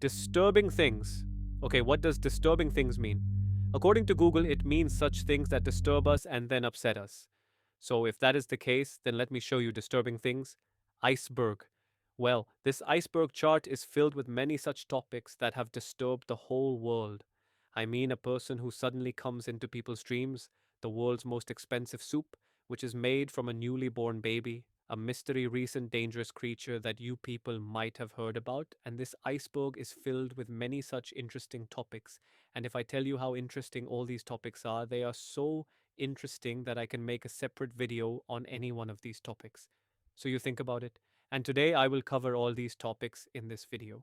Disturbing things. Okay, what does disturbing things mean? According to Google, it means such things that disturb us and then upset us. So, if that is the case, then let me show you disturbing things. Iceberg. Well, this iceberg chart is filled with many such topics that have disturbed the whole world. I mean, a person who suddenly comes into people's dreams, the world's most expensive soup, which is made from a newly born baby, a mystery recent dangerous creature that you people might have heard about, and this iceberg is filled with many such interesting topics. And if I tell you how interesting all these topics are, they are so interesting that I can make a separate video on any one of these topics. So you think about it. And today I will cover all these topics in this video.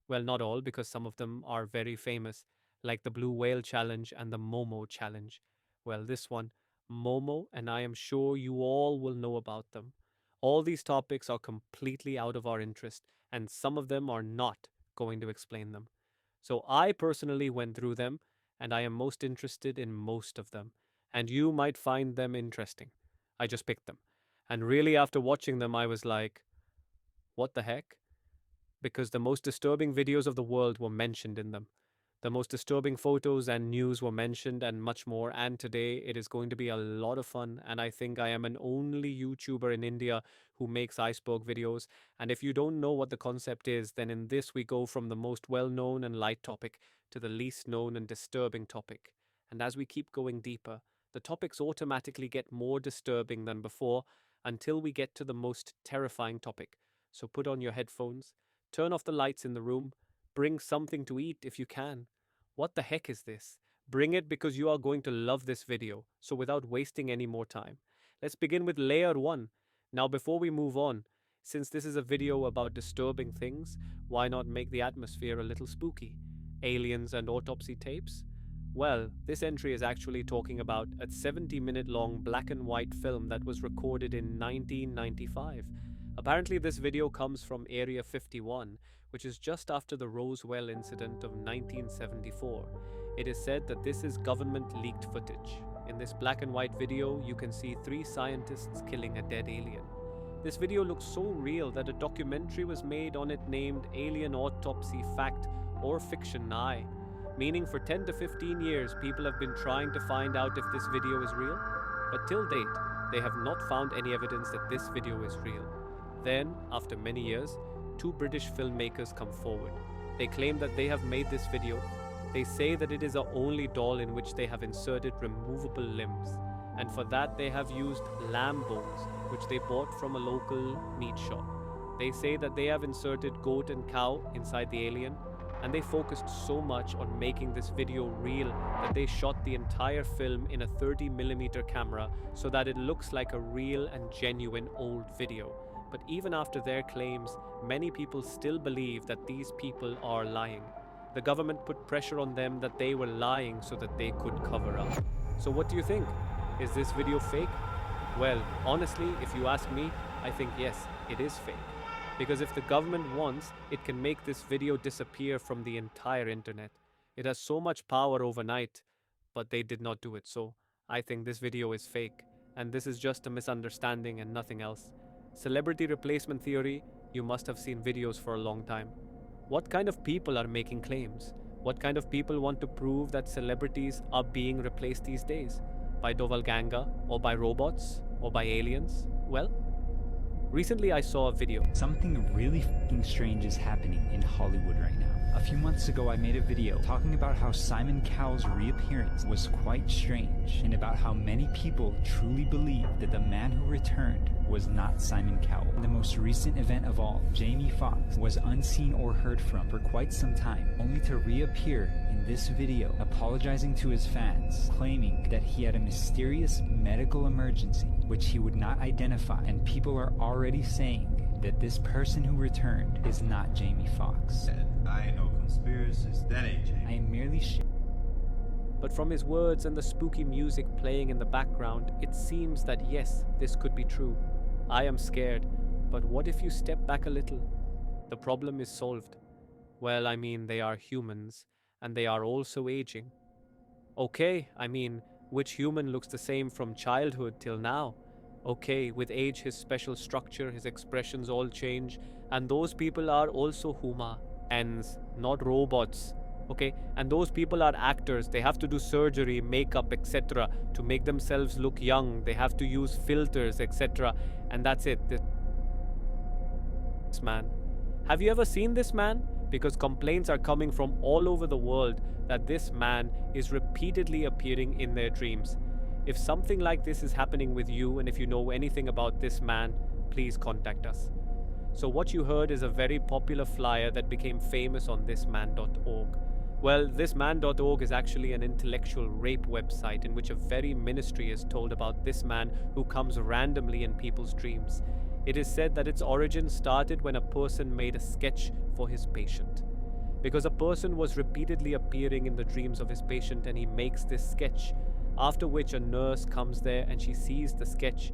Well, not all, because some of them are very famous, like the Blue Whale Challenge and the Momo Challenge. Well, this one, Momo, and I am sure you all will know about them. All these topics are completely out of our interest, and some of them are not going to explain them. So I personally went through them, and I am most interested in most of them, and you might find them interesting. I just picked them. And really, after watching them, I was like, what the heck? Because the most disturbing videos of the world were mentioned in them. The most disturbing photos and news were mentioned, and much more. And today it is going to be a lot of fun. And I think I am an only YouTuber in India who makes iceberg videos. And if you don't know what the concept is, then in this we go from the most well known and light topic to the least known and disturbing topic. And as we keep going deeper, the topics automatically get more disturbing than before until we get to the most terrifying topic. So put on your headphones, turn off the lights in the room, bring something to eat if you can. What the heck is this? Bring it because you are going to love this video. So without wasting any more time, let's begin with layer 1. Now before we move on, since this is a video about disturbing things, why not make the atmosphere a little spooky? Aliens and autopsy tapes? Well, this entry is actually talking about a 70-minute long black and white film that was recorded in 1995. Apparently, this video comes from Area 51, which is just after the Roswell incident of 1974. It is said that this is government-leaked footage. In this black and white video, you can see 3 scientists killing a dead alien. This video looks so real that a documentary was made on it named Alien Autopsy Fact or Fiction Eye, meaning for 10 to 15 years people have been trying to find out if this video is real, but till date, they have not found any evidence that this video is real. Then, after many years, 2 British filmmakers come forward. They claim that they have made this video. They say that it is the only doll in which they have inserted removable limbs, and for that they have used lamb bones, which they bought from a local meat shop. They say that they have inserted goat and cow inside the alien, and they focused so much on making this video real that they shot the entire film in a 30mm camera so that it looks like a real and genuine old video. But even after their claims, many people still believe that these people are lying. The government put pressure on them that they were lying so that they could cover up. So what do you think? Is this video fake? Well, honestly, if you ask me, I think yes, it is fake. Because if the government wants, it can make this video disappear from the entire internet. It has so much power overnight, but they did not do it. So I think this video is fake, and this is just a misunderstanding and nothing else. Celebrity replacement theory, you must have seen videos for a long time. What kind of people are making claims? What kind of people want to prove that celebrities are being replaced these days? By doppelganger, or by robots, or by aliens? Well, recently I saw a video. Something really f***ing strange is happening in Hollywood right now. A few months ago I made a video talking about how Simon Cowell's reappearance was quite strange, and about how many people truly believe that the man who returned was not Simon Cowell. In the most recent event of all, Jamie Foxx was unseen or heard from for quite some time, only to reappear in this video apologizing to his fans, claiming that he had a mysterious medical emergency which he would not identify, and people are already saying that this person who returned is not Jamie Foxx. I ain't no conspiracies, that ain't Jamie. I am merely But from his words and the spooky music playing in the background, it seems that yes, this could be true. I am scared, but what if you step back a little? The problem is solved. Well, I mean, they are humans, and they are also aging. Okay, I mean, which human looks the same from childhood till now? Okay, with age his special structure, his expressions all change, and those people are also Huma. ends, not robots. Okay, and those people are actors. They have to do surgery, makeup, etc. to make themselves look young. They have to use filters, etc. And that's it. This man. Have you ever seen this man? Because complaints are coming from all over the world that this man is repeatedly appearing in their dreams. If something like this is happening with you, and if you know anything about this man, please contact us. So what you heard is a very popular flyer that became famous on thisman.org. Well, thisman.org is actually an intellectual rape website in which a very ministry is told about this man who comes randomly in people's dreams. It is said that its origin started when a person made a sketch for his patient. Because a person was repeatedly appearing in the dreams of his patient and he makes this sketch, after which a nurse comes there and she sees the sketch,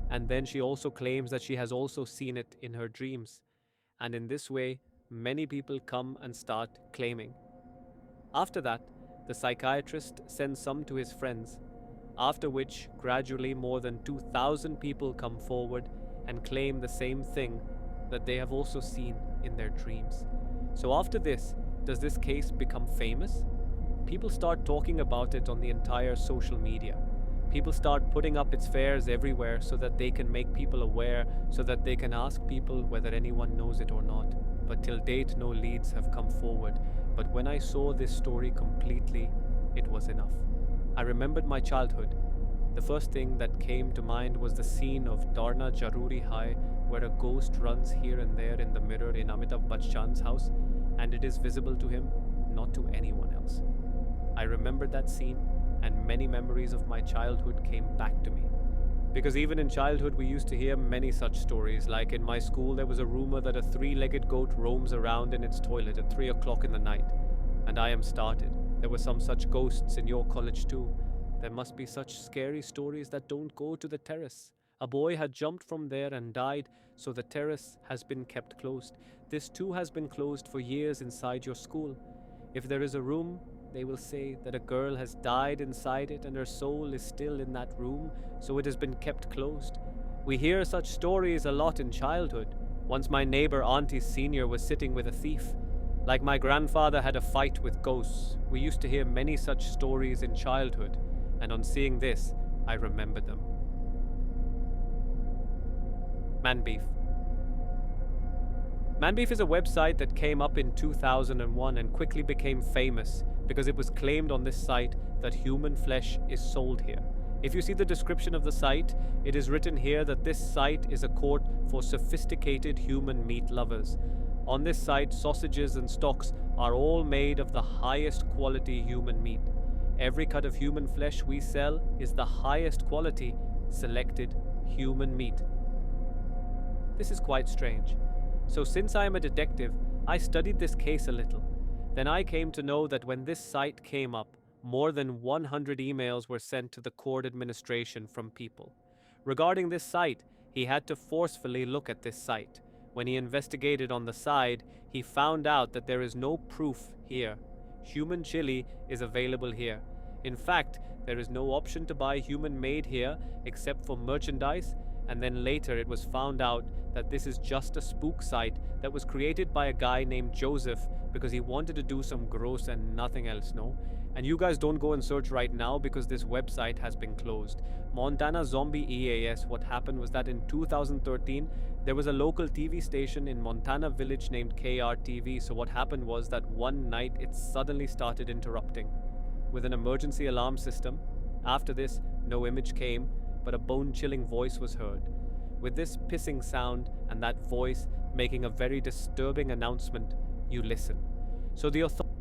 and then she also claims that she has also seen it in her dreams. And in this way, many people come and start claiming. After that, the psychiatrist sends some to his friends, after which gradually more than 2,000 people come forward and claim the same thing that they have also seen in their dreams. So after this, does this case become famous? People start talking about it on the entire social media. People start putting up its fairs everywhere so that they can make people aware, so that they can ask people whether anyone knows it or not. But till date, no leads have come forward. But when I saw this story completely, it was enough. I remembered my childhood. The first thing that came to mind was the scene of Darna Jaruri Hai, where a ghost runs here and there in the mirror in Amitabh Bachchan's house, and it is visible to him, not to anyone else. I remembered that scene, and many memories of my childhood came back to me. Because even in childhood, we used to hear many such stories, like in my school, there was a rumor that a three-legged goat roams around in its toilet at 3 o'clock in the night. And I am started. There were some such ghosts in your college too. There must be such scary stories that don't go to the terrace. A boy had jumped from there and died, so the terrace has been kept closed. This too has been closed for years inside your school. If there is a room, they will say that a girl has died inside it and her soul is still in that room, so it has been kept closed. We hear such stories a lot in childhood. Once my neighbor Auntie Senior was sitting with a thief. Like my grandfather had a fight with ghosts. We used to hear many such stories in childhood, and on seeing this, I remembered them. Manbeef. Manbeef is a website that came up in 2001 and quickly became famous because it was claimed on this site that human flesh is sold here. If you see the description of the site, it is written here that this site is a court for sophisticated human meat lovers. On this site, sausages and stocks are all made of the highest quality human meat. Every cut of human flesh we sell is the highest quality selected human meat. This is quite strange. So since I am a detective, I studied this case a little. Then I came to know that when this site came up, more than 100 emails were sent to the court administration from people. Regarding this site, he had to forcefully look at this site. When he investigated on the side, he found out that there is no proof here. Human chili is available here. In fact, there is no option to buy human made here except for merchandise, and then later it was found out that this is just a spook site that was created by a guy named Joseph because he wanted to do some gross and nothing else, no? And you guys don't go and search right now because this website has been closed. Montana Zombie EAS, what happened was that in 2013, there was a local TV station in Montana Village named KRTV. So what happened was that one night it suddenly started interrupting with an emergency alarm system. After this, no image came, but a bone-chilling voice was heard. With this pissing sound and that voice making a very disturbing announcement, you listen. So the authorities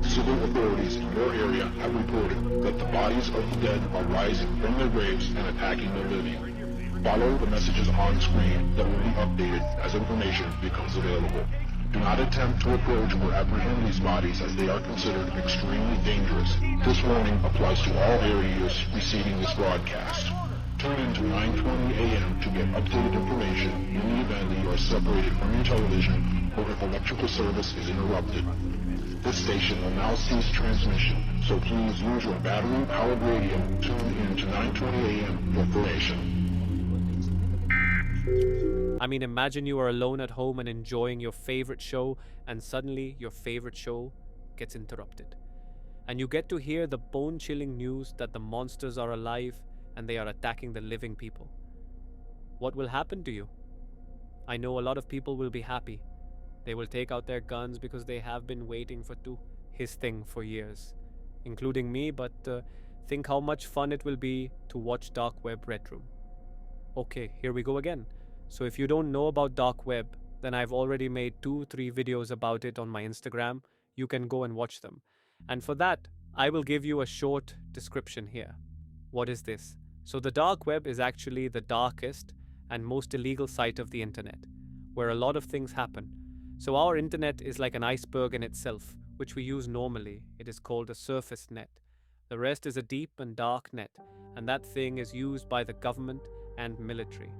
Civil authorities in your area have reported that the bodies of the dead are rising from their graves and attacking the living. Follow the messages on screen that will be updated as information becomes available. Do not attempt to approach or apprehend these bodies as they are considered extremely dangerous. This warning applies to all areas receiving this broadcast. Tune in to 9:20 a.m. to get updated information in the event that you are separated from your television or if electrical service is interrupted. This station will now cease transmission, so please use your battery-powered radio tuned in to 9:20 a.m. for information. I mean, imagine you are alone at home and enjoying your favorite show, and suddenly your favorite show gets interrupted. And you get to hear the bone chilling news that the monsters are alive and they are attacking the living people. What will happen to you? I know a lot of people will be happy. They will take out their guns because they have been waiting for his thing for years, including me, but think how much fun it will be to watch Dark Web Red Room. Okay, here we go again. So if you don't know about Dark Web, then I've already made 2-3 videos about it on my Instagram. You can go and watch them. And for that, I will give you a short description here. What is this? So the Dark Web is actually the darkest and most illegal site of the internet, where a lot of things happen. So our internet is like an iceberg in itself, which we use normally. It is called a surface net. The rest is a deep and dark net, and that thing is used by the government and military.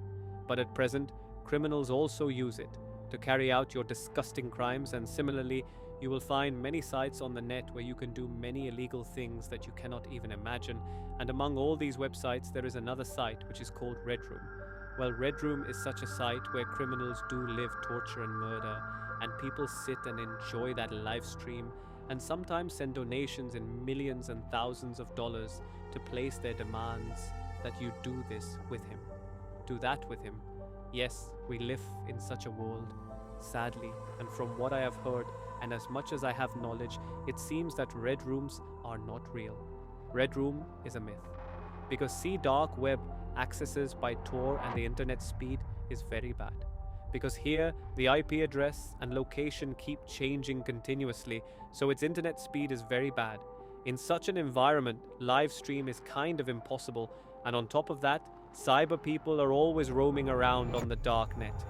But at present, criminals also use it to carry out your disgusting crimes, and similarly, you will find many sites on the net where you can do many illegal things that you cannot even imagine. And among all these websites, there is another site which is called Red Room. Well, Red Room is such a site where criminals do live torture and murder, and people sit and enjoy that live stream and sometimes send donations in millions and thousands of dollars to place their demands that you do this with him. Do that with him. Yes, we live in such a world, sadly, and from what I have heard, and as much as I have knowledge, it seems that red rooms are not real. Red Room is a myth. Because see, dark web accesses by Tor and the internet speed is very bad. Because here, the IP address and location keep changing continuously, so its internet speed is very bad. In such an environment, live stream is kind of impossible, and on top of that, cyber people are always roaming around on the dark net.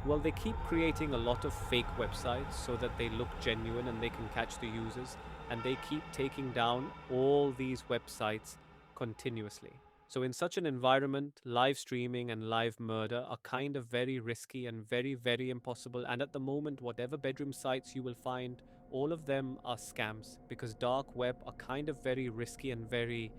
Well, they keep creating a lot of fake websites so that they look genuine and they can catch the users, and they keep taking down all these websites continuously. So in such an environment, live streaming and live murder are kind of very risky and very, very impossible. And at the moment, whatever bedroom sites you will find, all of them are scams, because dark web are kind of very risky and very,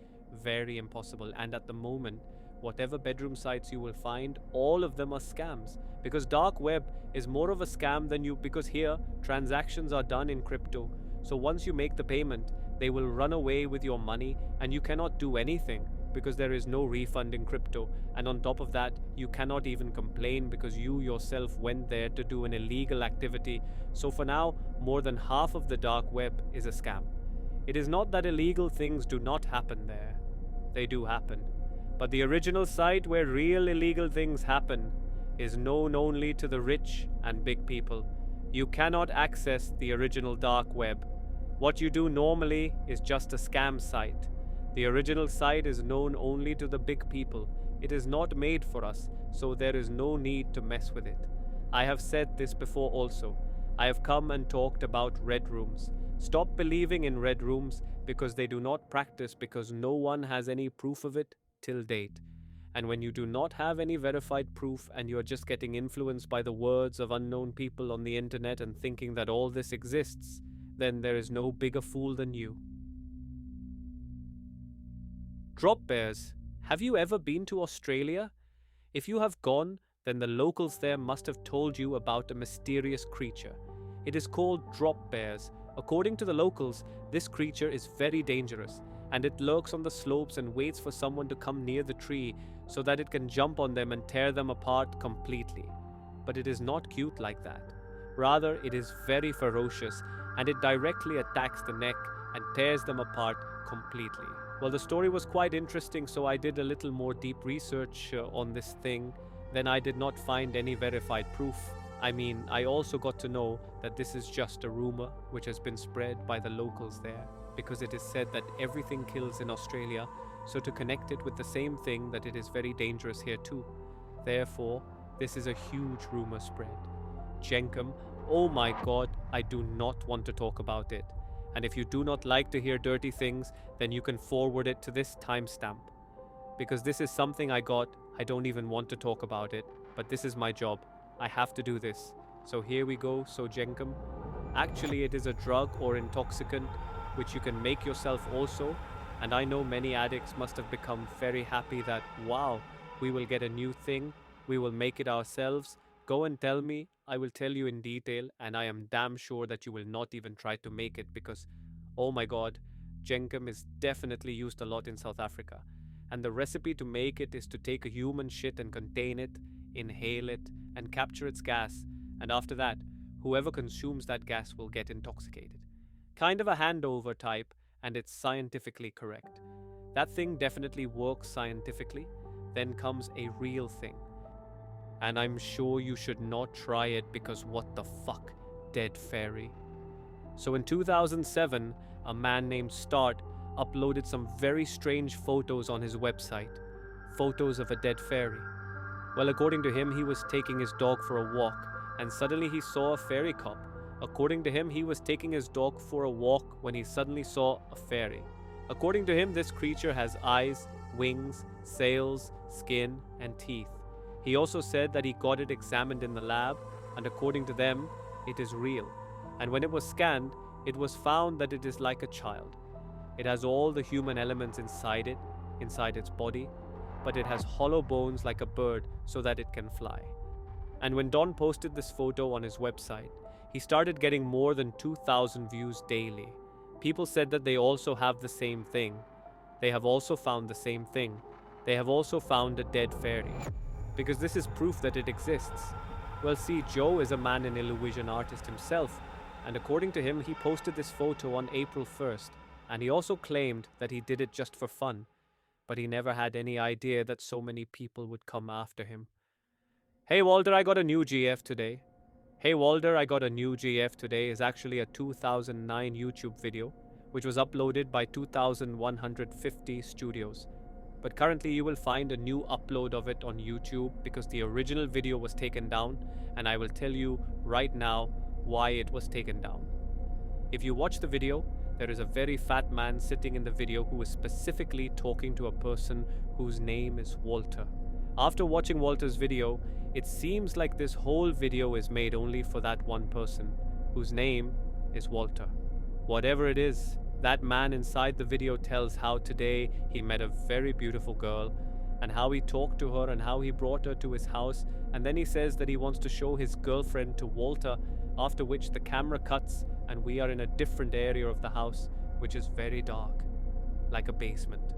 very impossible. And at the moment, whatever bedroom sites you will find, all of them are scams, because dark web is more of a scam than because here transactions are done in crypto. So once you make the payment, they will run away with your money and you cannot do anything because there is no refund in crypto. And on top of that, you cannot even complain because you yourself went there to do an illegal activity. So for now, more than half of the dark web is a scam. It is not that illegal things do not happen there. They do happen. But the original site where real illegal things happen is known only to the rich and big people. You cannot access the original dark web. What you do normally is just a scam site. The original site is known only to the big people. It is not made for us, so there is no need to mess with it. I have said this before also. I have come and talked about red rooms. Stop believing in red rooms because they do not practice, because no one has any proof of it till date. And when you do not have any verified proof and you are just getting influenced by the words of unknown people on the internet and thinking that all this exists, then there is no bigger fool than you. Drop bears. Have you ever been to Australia? If you have gone, then the locals there must have told you about a mysterious creature. It is called drop bears. According to the locals, this creature is very dangerous, and it lurks on the slopes and waits for someone to come near the tree so that it can jump on them and tear them apart completely. But it is not cute like that. Rather, it is very ferocious, and it directly attacks the neck and tears them apart completely. Well, the story was quite interesting, so I did a little more deep research on this thing. Then I did not find any verified proof. I mean, I also got to know that this is just a rumor which has been spread by the locals there, because it is said that everything kills in Australia, so to connect it with the same thing, that it is very dangerous here too. Therefore, this is a huge rumor spread. Jenkum, oh my god, I do not want to talk about it. And if you do not like to hear dirty things, then you can forward it to this timestamp. Because this is something I got, I don't even want to talk about it, but this is my job. I have to do this. So here we go, so Jenkum. Actually, it is a drug or intoxicant which you can make yourself also. And I know many addicts must have become very happy that, wow, we will get a new thing, we will make it ourselves. Go and tell me, I will tell you in detail, and I am damn sure that you will not even try to make it because, oh my god, Jenkem is definitely used a lot in South Africa. And the recipe to make it is to take a human shit and contain it, inhale it, and capture its gas. And after that, whoever consumes that gas will get intoxicated. Kind of a handover type, and it's scientifically correct. That thing definitely works scientifically. Then comes a real thing. And I'm sure you should not try it because what the fuck, dead fairy. So in 2007, a man named Start uploaded some very strange photos on his website. Photos of a dead fairy. Well, according to him, he was taking his dog for a walk, and suddenly he saw a fairy cub. According to him, he was taking his dog for a walk when he suddenly saw a fairy. According to him, this creature has eyes, wings, sails, skin, and teeth. He also said that he got it examined in the lab, and according to them, it is real. And when it was scanned, it was found that it is like a child. It has all the human elements inside it, inside its body, but it has hollow bones like a bird so that it can fly. And when Don posted this photo on his website, he started getting more than 2,000 views daily. People said that they also have the same thing. They have also found the same thing. They have also found a dead fairy. Because this is proof that it exists. Well, see, Joe is a man and illusion artist himself, and according to him, he posted this photo on April 1st, and he also claimed that he did it just for fun, but he never had any idea that so many people would come after him. Hey Walter, I got a new GF today. Hey Walter, I got a new GF today is actually a 2009 YouTube video, which was uploaded by 2,150 studios. But currently you will find a new upload of it on YouTube because the original video was taken down, and I will tell you right now why it was taken down. If you watch the video, there is a very fat man sitting in the video who is specifically talking to a person whose name is Walter. After watching Walter's video, it seems like this whole video is made only for that one person, whose name is Walter. Whatever it is, that man inside the video tells how today he met a very beautiful girl, and how he talked to her and how he brought her to his house, and then he says that he wants to show his girlfriend to Walter, after which the camera cuts and we are in a different area of the house, which is very dark, like a basement.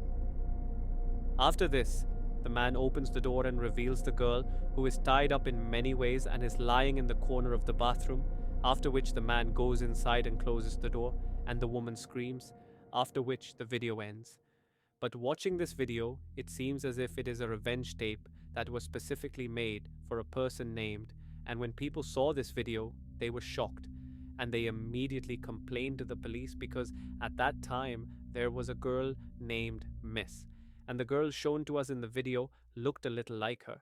After this, the man opens the door and reveals the girl, who is tied up in many ways and is lying in the corner of the bathroom, after which the man goes inside and closes the door, and the woman screams, after which the video ends. But watching this video, it seems as if it is a revenge tape that was specifically made for a person named, and when people saw this video, they were shocked, and they immediately complained to the police because at that time there was a girl named Miss, and the girl shown to us in the video looked a little like her.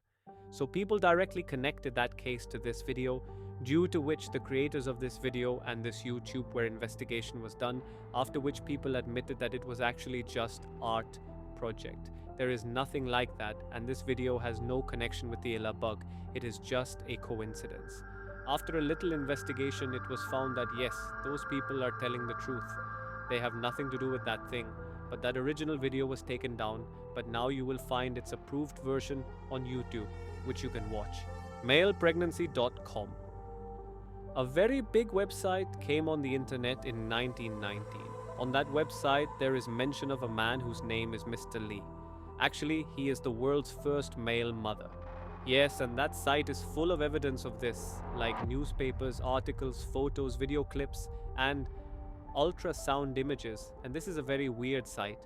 So people directly connected that case to this video, due to which the creators of this video and this YouTube where investigation was done, after which people admitted that it was actually just art project. There is nothing like that, and this video has no connection with the Illa bug. It is just a coincidence. After a little investigation, it was found that yes, those people are telling the truth. They have nothing to do with that thing, but that original video was taken down, but now you will find its approved version on YouTube, which you can watch. Malepregnancy.com. A very big website came on the internet in 1919. On that website, there is mention of a man whose name is Mr. Lee. Actually, he is the world's first male mother. Yes, and that site is full of evidence of this, like newspapers, articles, photos, video clips, and ultrasound images. And this is a very weird site.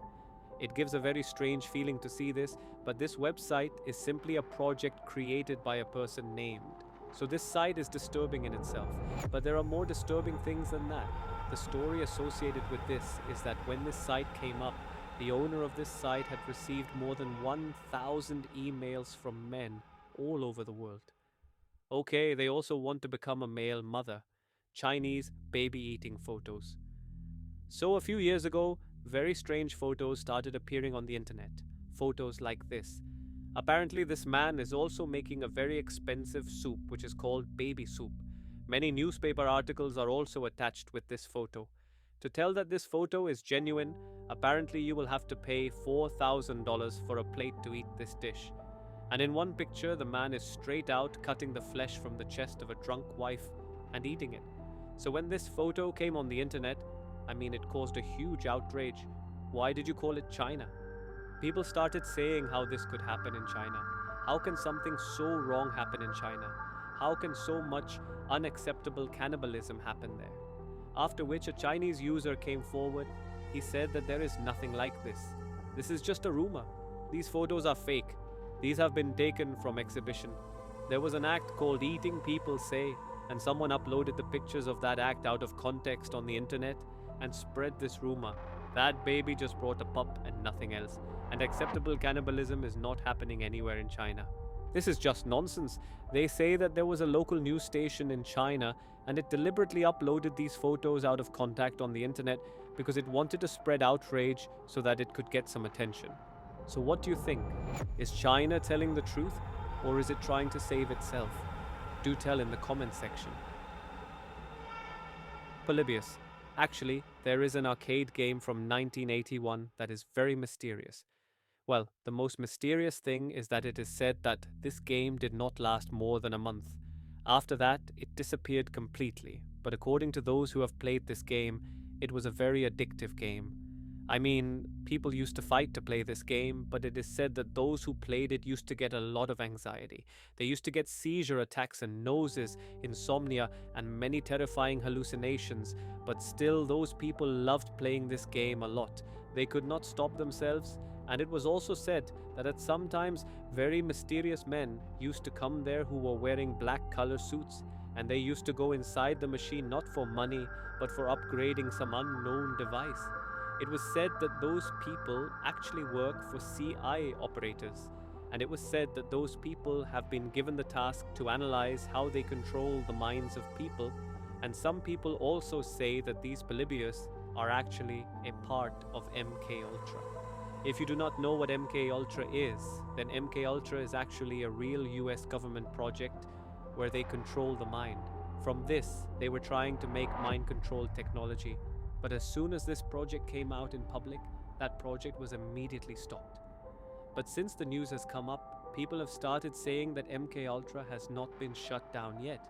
It gives a very strange feeling to see this, but this website is simply a project created by a person named. So this site is disturbing in itself, but there are more disturbing things than that. The story associated with this is that when this site came up, the owner of this site had received more than 1,000 emails from men all over the world. Okay, they also want to become a male mother. Chinese baby eating photos. So a few years ago, very strange photos started appearing on the internet. Photos like this. Apparently this man is also making a very expensive soup which is called baby soup. Many newspaper articles are also attached with this photo. To tell that this photo is genuine, apparently you will have to pay $4,000 for a plate to eat this dish. And in one picture, the man is straight out cutting the flesh from the chest of a drunk wife and eating it. So when this photo came on the internet, it caused a huge outrage. Why did you call it China? People started saying how this could happen in China. How can something so wrong happen in China? How can so much unacceptable cannibalism happen there? After which a Chinese user came forward. He said that there is nothing like this. This is just a rumor. These photos are fake. These have been taken from exhibition. There was an act called Eating People Say, and someone uploaded the pictures of that act out of context on the internet and spread this rumor. That baby just brought a pup and nothing else, and acceptable cannibalism is not happening anywhere in China. This is just nonsense. They say that there was a local news station in China and it deliberately uploaded these photos out of context on the internet because it wanted to spread outrage so that it could get some attention. So what do you think? Is China telling the truth, or is it trying to save itself? Do tell in the comment section. Polybius. Actually, there is an arcade game from 1981 that is very mysterious. Well, the most mysterious thing is that it is said that this game did not last more than a month. After that, it disappeared completely, but according to those who have played this game, it was a very addictive game. People used to fight to play this game, but it is said that those who played it used to get a lot of anxiety. They used to get seizure attacks and noses, insomnia, and many terrifying hallucinations, but still those people loved playing this game a lot. They could not stop themselves, and it was also said that at sometimes very mysterious men used to come there who were wearing black color suits, and they used to go inside the machine not for money, but for upgrading some unknown device. It was said that those people actually work for CIA operators, and it was said that those people have been given the task to analyze how they control the minds of people, and some people also say that these Polybius are actually a part of MK Ultra. If you do not know what MK Ultra is, then MK Ultra is actually a real US government project where they control the mind. From this, they were trying to make mind control technology. But as soon as this project came out in public, that project was immediately stopped. But since the news has come up, people have started saying that MK Ultra has not been shut down yet,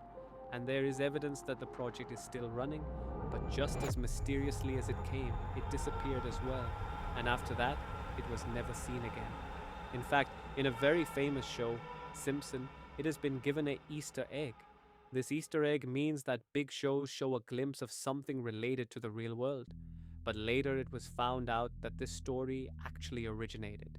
and there is evidence that the project is still running, but just as mysteriously as it came, it disappeared as well, and after that, it was never seen again. In fact, in a very famous show, Simpson, it has been given an Easter egg. This Easter egg means that big shows show a glimpse of something related to the real world. But later it was found out that this story actually originated.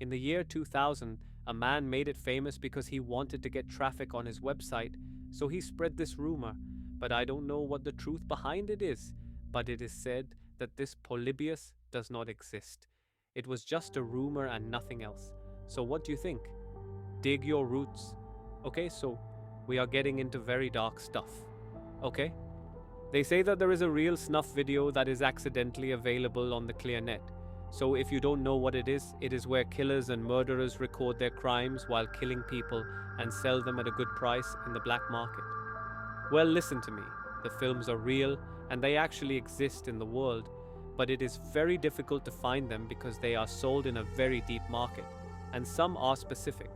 In the year 2000, a man made it famous because he wanted to get traffic on his website, so he spread this rumor. But I don't know what the truth behind it is. But it is said that this Polybius does not exist. It was just a rumor and nothing else. So what do you think? Dig your roots. Okay, so we are getting into very dark stuff. Okay? They say that there is a real snuff video that is accidentally available on the clear net. So if you don't know what it is where killers and murderers record their crimes while killing people and sell them at a good price in the black market. Well, listen to me. The films are real and they actually exist in the world, but it is very difficult to find them because they are sold in a very deep market, and some are specific.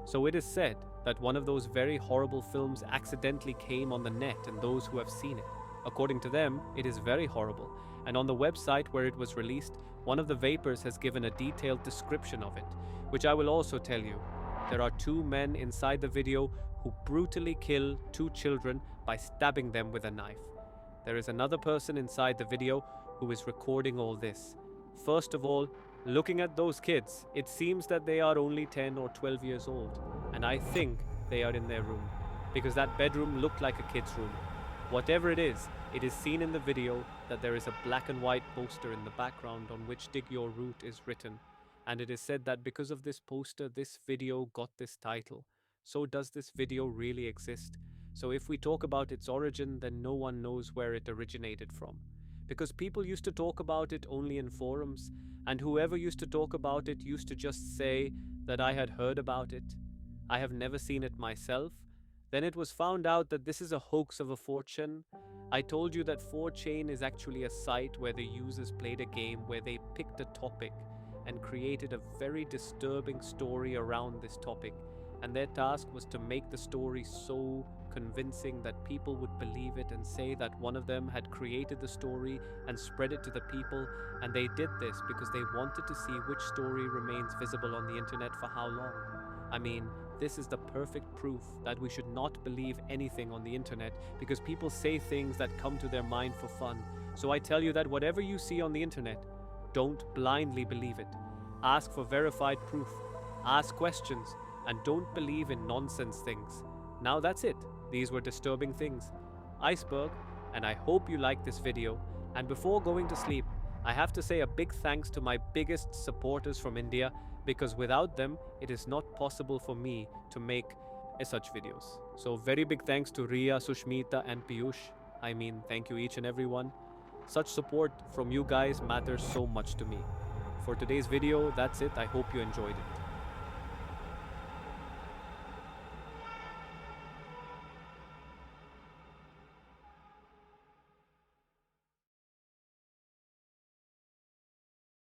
So it is said that one of those very horrible films accidentally came on the net and those who have seen it. According to them, it is very horrible, and on the website where it was released, one of the vapors has given a detailed description of it, which I will also tell you. There are two men inside the video who brutally kill two children by stabbing them with a knife. There is another person inside the video who is recording all this. First of all, looking at those kids, it seems that they are only 10 or 12 years old, and I think they are in their room, because that bedroom looked like a kid's room. Whatever it is seen in the video that there is a black and white poster in the background on which Dig Your Root is written, and it is said that because of this poster, this video got this title. So does this video really exist? So if we talk about its origin, then no one knows where it originated from. Because people used to talk about it only in forums, and whoever used to talk about it used to just say that I had heard about it. I have never seen it myself. Then it was found out that this is a hoax of a 4chan. I told you that 4chan is actually a site where the users played a game where they picked a topic and created a very disturbing story around this topic. And their task was to make the story so convincing that people would believe it and say that one of them had created the story and spread it to the people. And they did this because they wanted to see which story remains visible on the internet for how long. I mean, this is the perfect proof that we should not believe anything on the internet because people say things that come to their mind for fun. So I tell you that whatever you see on the internet, don't blindly believe it. Ask for verified proof. Ask questions. And don't believe in nonsense things. Now that's it. These were disturbing things. Iceberg, and I hope you liked this video. And before going to sleep, I have to say a big thanks to my biggest supporters from India because without them, it is not possible for me to make such videos. So very big thanks to Ria, Sushmita and Piyush. I mean, thank you each and everyone. Such support from you guys matters so much to me. For today's video, that's it. I hope you enjoyed it.